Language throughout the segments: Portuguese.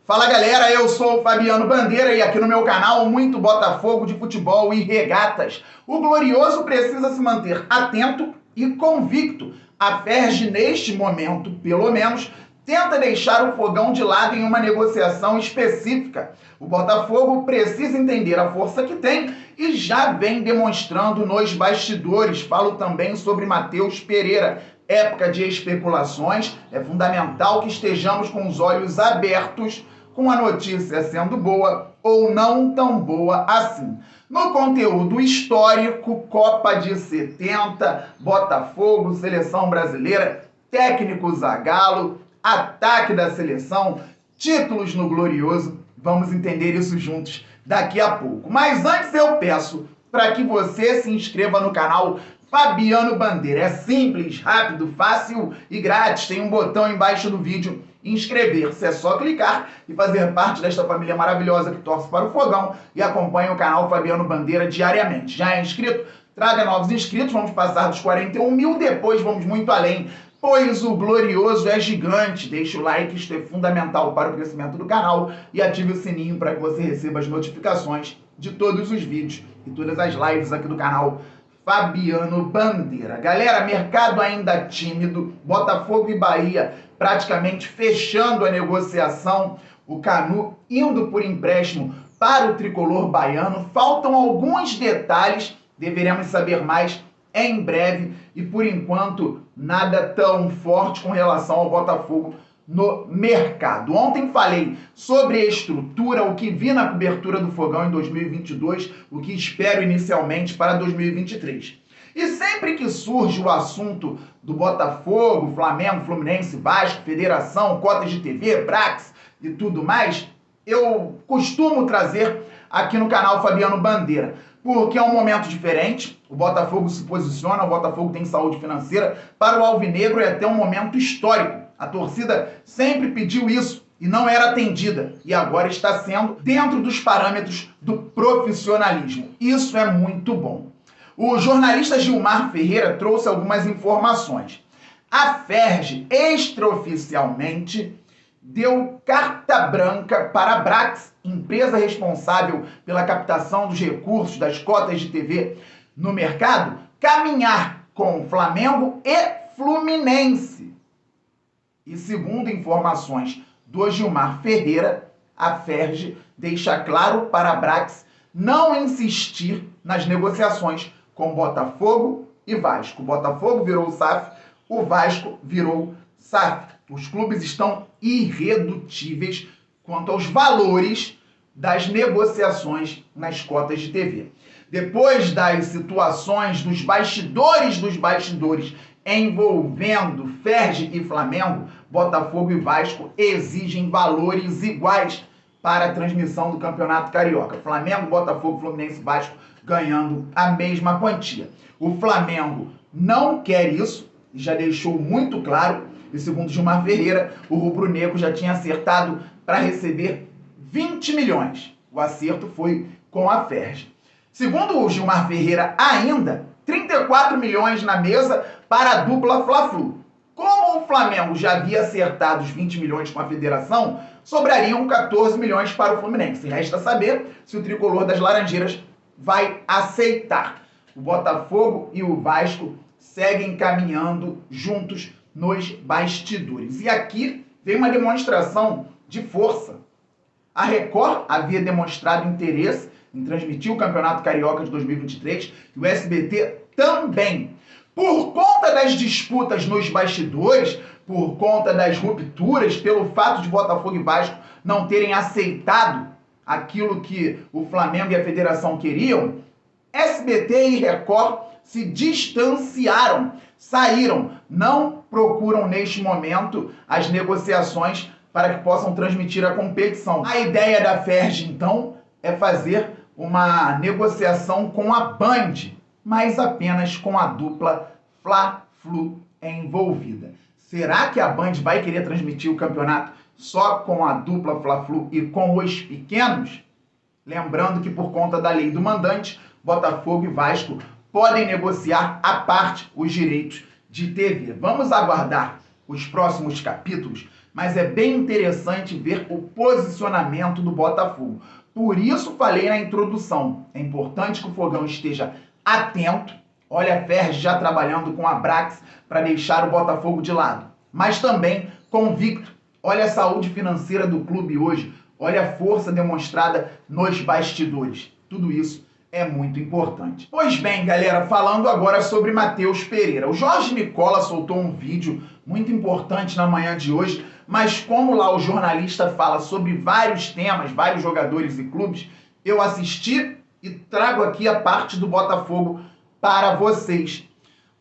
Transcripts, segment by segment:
Fala galera, eu sou o Fabiano Bandeira e aqui no meu canal muito Botafogo de futebol e regatas. O Glorioso precisa se manter atento e convicto. A Ferge, neste momento, pelo menos, tenta deixar o fogão de lado em uma negociação específica. O Botafogo precisa entender a força que tem e já vem demonstrando nos bastidores. Falo também sobre Matheus Pereira. Época de especulações, é fundamental que estejamos com os olhos abertos com a notícia sendo boa ou não tão boa assim. No conteúdo histórico, Copa de 70, Botafogo, Seleção Brasileira, técnico Zagallo, ataque da seleção, títulos no Glorioso. Vamos entender isso juntos daqui a pouco. Mas antes eu peço para que você se inscreva no canal Fabiano Bandeira. É simples, rápido, fácil e grátis. Tem um botão embaixo do vídeo, inscrever-se. É só clicar e fazer parte desta família maravilhosa que torce para o fogão e acompanha o canal Fabiano Bandeira diariamente. Já é inscrito? Traga novos inscritos. Vamos passar dos 41 mil, depois vamos muito além, pois o Glorioso é gigante. Deixe o like, isto é fundamental para o crescimento do canal, e ative o sininho para que você receba as notificações de todos os vídeos e todas as lives aqui do canal Fabiano Bandeira. Galera, mercado ainda tímido, Botafogo e Bahia praticamente fechando a negociação, o Canu indo por empréstimo para o tricolor baiano. Faltam alguns detalhes, deveremos saber mais em breve, e por enquanto nada tão forte com relação ao Botafogo no mercado. Ontem falei sobre a estrutura, o que vi na cobertura do Fogão em 2022, o que espero inicialmente para 2023. E sempre que surge o assunto do Botafogo, Flamengo, Fluminense, Vasco, Federação, cotas de TV, Brax e tudo mais, eu costumo trazer aqui no canal Fabiano Bandeira, porque é um momento diferente. O Botafogo se posiciona, o Botafogo tem saúde financeira. Para o alvinegro é até um momento histórico. A torcida sempre pediu isso e não era atendida, e agora está sendo dentro dos parâmetros do profissionalismo. Isso é muito bom. O jornalista Gilmar Ferreira trouxe algumas informações. A Ferge, extraoficialmente, deu carta branca para a Brax, empresa responsável pela captação dos recursos das cotas de TV no mercado, caminhar com Flamengo e Fluminense. E segundo informações do Gilmar Ferreira, a Ferge deixa claro para a Brax não insistir nas negociações com Botafogo e Vasco. O Botafogo virou SAF, o Vasco virou SAF. Os clubes estão irredutíveis quanto aos valores das negociações nas cotas de TV. Depois das situações dos bastidores envolvendo Ferge e Flamengo, Botafogo e Vasco exigem valores iguais para a transmissão do Campeonato Carioca. Flamengo, Botafogo, Fluminense e Vasco ganhando a mesma quantia. O Flamengo não quer isso, já deixou muito claro, e segundo Gilmar Ferreira, o rubro-negro já tinha acertado para receber 20 milhões. O acerto foi com a Ferge. Segundo o Gilmar Ferreira ainda, 34 milhões na mesa para a dupla Fla-Flu. Como o Flamengo já havia acertado os 20 milhões com a federação, sobrariam 14 milhões para o Fluminense. Resta saber se o tricolor das Laranjeiras vai aceitar. O Botafogo e o Vasco seguem caminhando juntos nos bastidores. E aqui vem uma demonstração de força. A Record havia demonstrado interesse em transmitir o Campeonato Carioca de 2023 e o SBT também. Por conta das disputas nos bastidores, por conta das rupturas, pelo fato de Botafogo e Vasco não terem aceitado aquilo que o Flamengo e a Federação queriam, SBT e Record se distanciaram, saíram, não procuram neste momento as negociações para que possam transmitir a competição. A ideia da Ferge, então, é fazer uma negociação com a Band, mas apenas com a dupla Fla-Flu envolvida. Será que a Band vai querer transmitir o campeonato só com a dupla Fla-Flu e com os pequenos? Lembrando que por conta da lei do mandante, Botafogo e Vasco podem negociar à parte os direitos de TV. Vamos aguardar os próximos capítulos mas é bem interessante ver o posicionamento do Botafogo. Por isso falei na introdução, é importante que o Fogão esteja atento. Olha a Ferg já trabalhando com a Brax para deixar o Botafogo de lado, mas também convicto. Olha a saúde financeira do clube hoje, olha a força demonstrada nos bastidores. Tudo isso é muito importante. Pois bem, galera, falando agora sobre Matheus Pereira. O Jorge Nicola soltou um vídeo muito importante na manhã de hoje, mas como lá o jornalista fala sobre vários temas, vários jogadores e clubes, eu assisti e trago aqui a parte do Botafogo para vocês.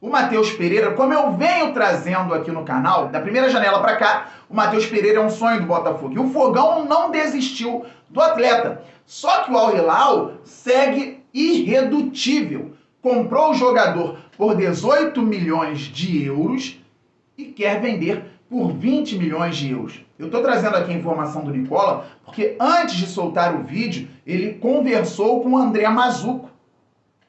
O Matheus Pereira, como eu venho trazendo aqui no canal, da primeira janela para cá, o Matheus Pereira é um sonho do Botafogo. E o Fogão não desistiu do atleta. Só que o Al Hilal segue irredutível. Comprou o jogador por 18 milhões de euros e quer vender por 20 milhões de euros. Eu estou trazendo aqui a informação do Nicola porque antes de soltar o vídeo, ele conversou com o André Mazzuco,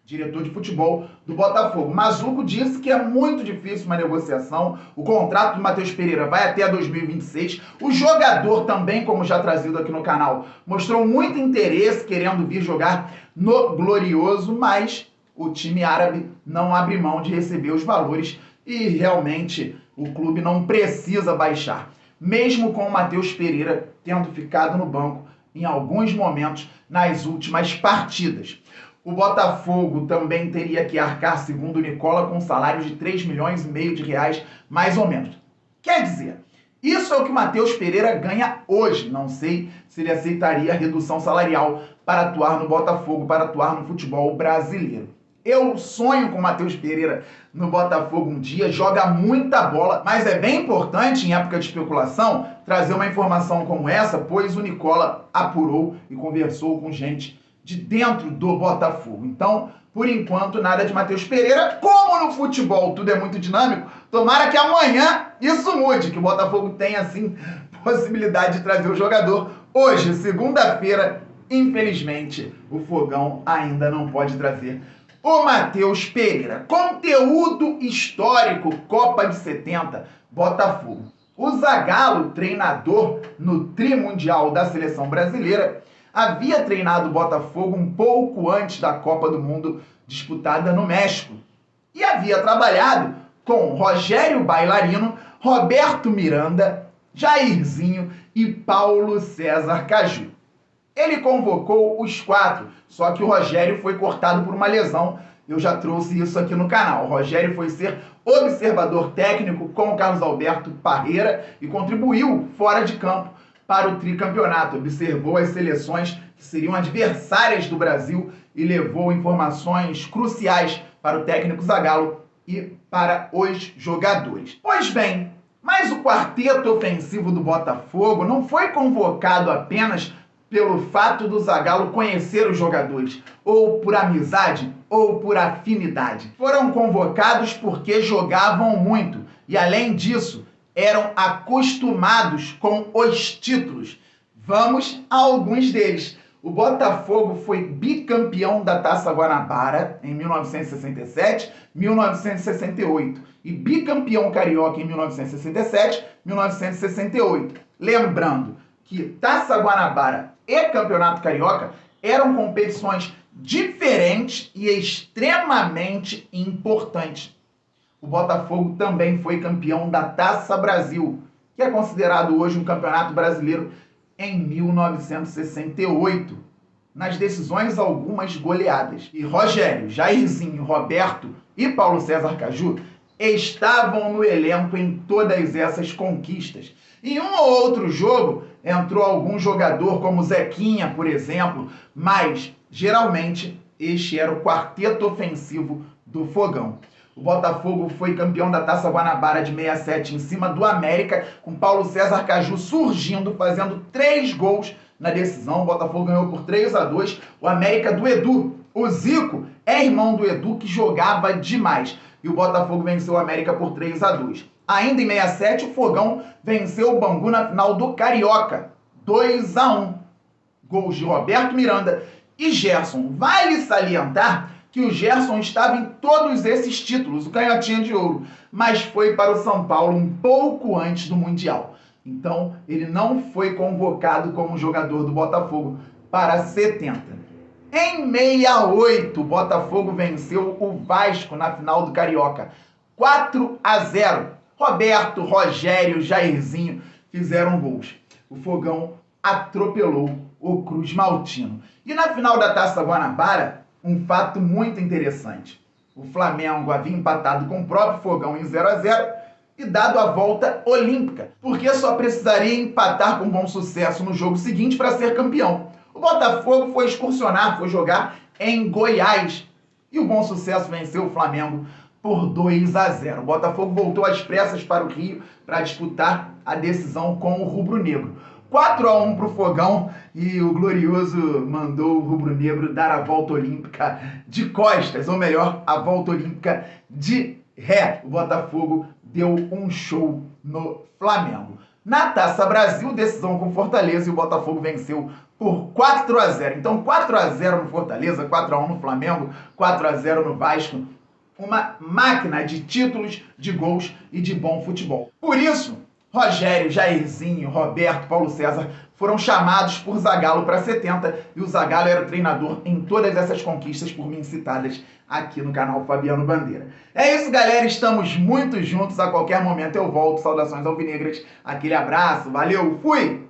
diretor de futebol do Botafogo. Mazzuco disse que é muito difícil uma negociação, o contrato do Matheus Pereira vai até 2026. O jogador também, como já trazido aqui no canal, mostrou muito interesse querendo vir jogar no Glorioso, mas o time árabe não abre mão de receber os valores e realmente o clube não precisa baixar. Mesmo com o Matheus Pereira tendo ficado no banco em alguns momentos nas últimas partidas. O Botafogo também teria que arcar, segundo o Nicola, com um salário de 3,5 milhões de reais, mais ou menos. Quer dizer, isso é o que o Matheus Pereira ganha hoje. Não sei se ele aceitaria a redução salarial para atuar no Botafogo, para atuar no futebol brasileiro. Eu sonho com o Matheus Pereira no Botafogo um dia, joga muita bola, mas é bem importante, em época de especulação, trazer uma informação como essa, pois o Nicola apurou e conversou com gente de dentro do Botafogo. Então, por enquanto, nada de Matheus Pereira. Como no futebol tudo é muito dinâmico, tomara que amanhã isso mude, que o Botafogo tenha, assim, possibilidade de trazer o jogador. Hoje, segunda-feira, infelizmente, o Fogão ainda não pode trazer o Matheus Pereira. Conteúdo histórico, Copa de 70, Botafogo. O Zagallo, treinador no Trimundial da Seleção Brasileira, havia treinado o Botafogo um pouco antes da Copa do Mundo disputada no México. E havia trabalhado com Rogério Bailarino, Roberto Miranda, Jairzinho e Paulo César Caju. Ele convocou os 4, só que o Rogério foi cortado por uma lesão. Eu já trouxe isso aqui no canal. O Rogério foi ser observador técnico com o Carlos Alberto Parreira e contribuiu fora de campo para o tricampeonato. Observou as seleções que seriam adversárias do Brasil e levou informações cruciais para o técnico Zagallo e para os jogadores. Pois bem, mas o quarteto ofensivo do Botafogo não foi convocado apenas pelo fato do Zagallo conhecer os jogadores, ou por amizade, ou por afinidade. Foram convocados porque jogavam muito e, além disso, eram acostumados com os títulos. Vamos a alguns deles. O Botafogo foi bicampeão da Taça Guanabara em 1967, 1968 e bicampeão carioca em 1967, 1968. Lembrando que Taça Guanabara e Campeonato Carioca eram competições diferentes e extremamente importantes. O Botafogo também foi campeão da Taça Brasil, que é considerado hoje um campeonato brasileiro, em 1968. Nas decisões, algumas goleadas. E Rogério, Jairzinho, Roberto e Paulo César Caju estavam no elenco em todas essas conquistas. Em um ou outro jogo, entrou algum jogador, como Zequinha, por exemplo, mas, geralmente, este era o quarteto ofensivo do Fogão. O Botafogo foi campeão da Taça Guanabara de 67 em cima do América, com Paulo César Caju surgindo, fazendo 3 gols na decisão. O Botafogo ganhou por 3-2. O América do Edu, o Zico, é irmão do Edu, que jogava demais. E o Botafogo venceu o América por 3-2. Ainda em 67, o Fogão venceu o Bangu na final do Carioca, 2-1. Gols de Roberto Miranda e Gerson. Vale salientar que o Gerson estava em todos esses títulos, o canhotinha de ouro, mas foi para o São Paulo um pouco antes do Mundial. Então, ele não foi convocado como jogador do Botafogo para 70. Em 68, o Botafogo venceu o Vasco na final do Carioca. 4-0. Roberto, Rogério, Jairzinho fizeram gols. O Fogão atropelou o Cruz Maltino. E na final da Taça Guanabara, um fato muito interessante. O Flamengo havia empatado com o próprio Fogão em 0-0 e dado a volta olímpica, porque só precisaria empatar com Bom Sucesso no jogo seguinte para ser campeão. O Botafogo foi excursionar, foi jogar em Goiás e o Bom Sucesso venceu o Flamengo por 2-0. O Botafogo voltou às pressas para o Rio para disputar a decisão com o rubro-negro. 4-1 para o Fogão e o Glorioso mandou o rubro-negro dar a volta olímpica de costas, ou melhor, a volta olímpica de ré. O Botafogo deu um show no Flamengo. Na Taça Brasil, decisão com Fortaleza e o Botafogo venceu por 4-0. Então 4-0 no Fortaleza, 4-1 no Flamengo, 4-0 no Vasco. Uma máquina de títulos, de gols e de bom futebol. Por isso, Rogério, Jairzinho, Roberto, Paulo César foram chamados por Zagallo para 70 e o Zagallo era o treinador em todas essas conquistas por mim citadas aqui no canal Fabiano Bandeira. É isso, galera, estamos muito juntos, a qualquer momento eu volto. Saudações alvinegras, aquele abraço, valeu, fui!